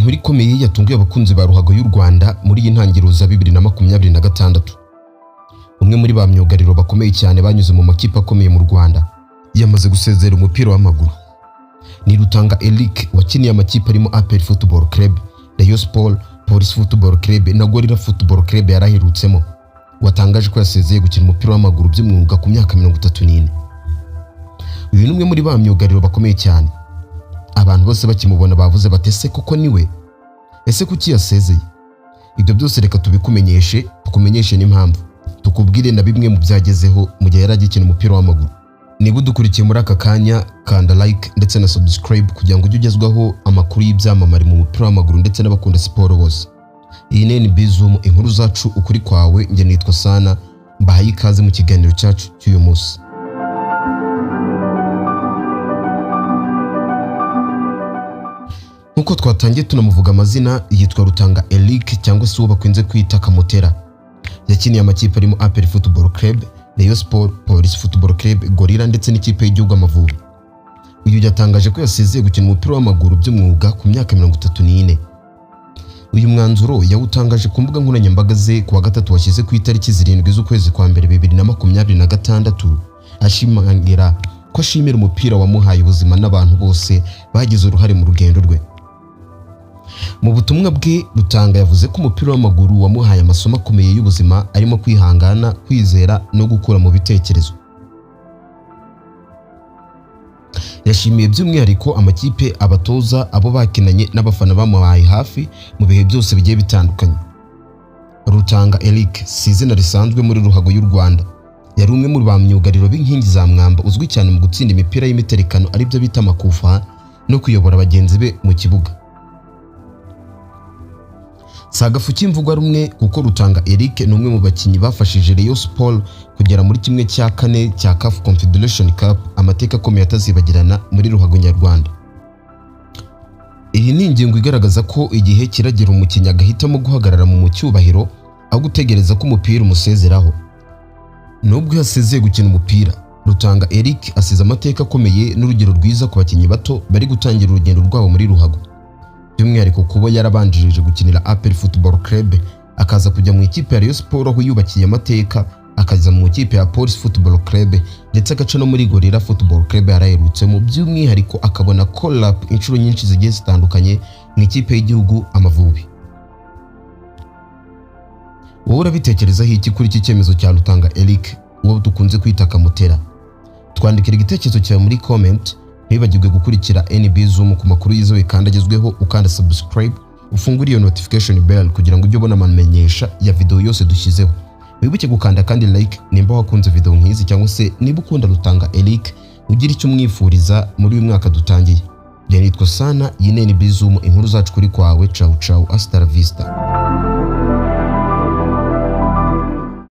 inkuru ikomeye yatunguye abakunzi ba ruhago y'u Rwanda muri iyi ntangiriro za 2026. Umwe muri ba myugariro bakomeye cyane banyuze mu makipe akomeye mu Rwanda yamaze gusezera umupira w'amaguru. Ni Rutanga Eric wakiniye amakipe arimo APR Football Club, Rayon Sport, Police Football Club na Gorilla Football Club yaraherutsemo. Watangaje ko yasezeye gukina umupira w'amaguru by'umwuga ku myaka 34. Uyu ni umwe muri ba myugariro bakomeye cyane. Abantu bose bakimubona bavuze batese koko niwe. Ese kuki yasezeye? Ibyo byose reka tubikumenyeshe, tukumenyeshe n'impamvu. Tukubwire na bimwe mu byagezeho mu gihe yaragikina umupira w'amaguru. Niba udukurikiye muri aka kanya, kanda like ndetse na subscribe kugira ngo ujye ugezwaho amakuru y'ibyamamare mu mupira w'amaguru ndetse n'abakunda siporo bose. Iyi ni NB Zoom, inkuru zacu ukuri kwawe. Nge nitwa Sana, mbahaye ikaze mu kiganiro cyacu cy'uyu munsi. Nkuko twatangiye tunamuvuga amazina, yitwa Rutanga Eric cyangwa se uwo bakunze kwita Kamotera. Yakiniye amakipe arimo APR Football Club, Rayon Sport, Police Football Club, Gorilla ndetse n'ikipe y'igihugu Amavubi. Uyu yatangaje ko yasezeye gukina umupira w'amaguru by'umwuga ku myaka 34. Uyu mwanzuro yawutangaje ku mbuga nkoranyambaga ze ku wa gatatu washyize ku itariki 7 z'ukwezi kwa mbere 2026, ashimangira ko ashimira umupira wamuhaye ubuzima n'abantu bose bagize uruhare mu rugendo rwe. Mu butumwa bwe, Rutanga yavuze ko umupira w'amaguru wamuhaye amasomo akomeye y'ubuzima arimo kwihangana, kwizera no gukura mu bitekerezo. Yashimiye by'umwihariko amakipe, abatoza, abo bakinanye n'abafana bamuhaye hafi mu bihe byose bigiye bitandukanye. Rutanga Eric si izina risanzwe muri ruhago y'u Rwanda. Yari umwe muri ba myugariro b'inkingi za mwamba uzwi cyane mu gutsinda imipira y'imiterekano aribyo bita amakufa no kuyobora bagenzi be mu kibuga. Sagafu cy'imvugwa rumwe kuko Rutanga Eric ni umwe mu bakinyi bafashije Rayon Sport kugera muri kimwe cya 4 cya CAF Confederation Cup, amateka akomeye atazibagirana muri ruhago nyarwanda. Iyi ni ingingo igaragaza ko igihe kiragera umukinnyi agahitamo guhagarara mu cyubahiro aho gutegereza ko umupira umusezeraho. Nubwo yasezeye gukina umupira, Rutanga Eric asize amateka akomeye n'urugero rwiza ku bakinyi bato bari gutangira urugendo rwabo muri ruhago. By'umwihariko kubo yarabanjirije gukinira APR Football Club, akaza kujya mu ikipe ya Rayon Sport aho yubakiye amateka, akaza mu ikipe ya Police Football Club ndetse agaca no muri Gorilla Football Club yaraherutsemo. By'umwihariko akabona call up inshuro nyinshi zigiye zitandukanye mu ikipe y'igihugu Amavubi. Wowe urabitekerezaho iki kuri iki cyemezo cya Rutanga Eric, uwo dukunze kwita Kamotera? Twandikira igitekerezo cyawe muri comment. Ntibagirwe gukurikira NB Zoom ku makuru yizewe kandi agezweho, ukanda subscribe, ufungure iyo notification bell kugira ngo ujye ubona amamenyesha ya video yose dushyizeho. Wibuke gukanda kandi like nimba wakunze video nk'izi, cyangwa se niba ukunda Rutanga Eric ugira icyo umwifuriza muri uyu mwaka dutangiye. Nge nitwa Sana, iyi ni NB Zoom, inkuru zacu kuri kwawe. Ciao ciao, hasta la vista.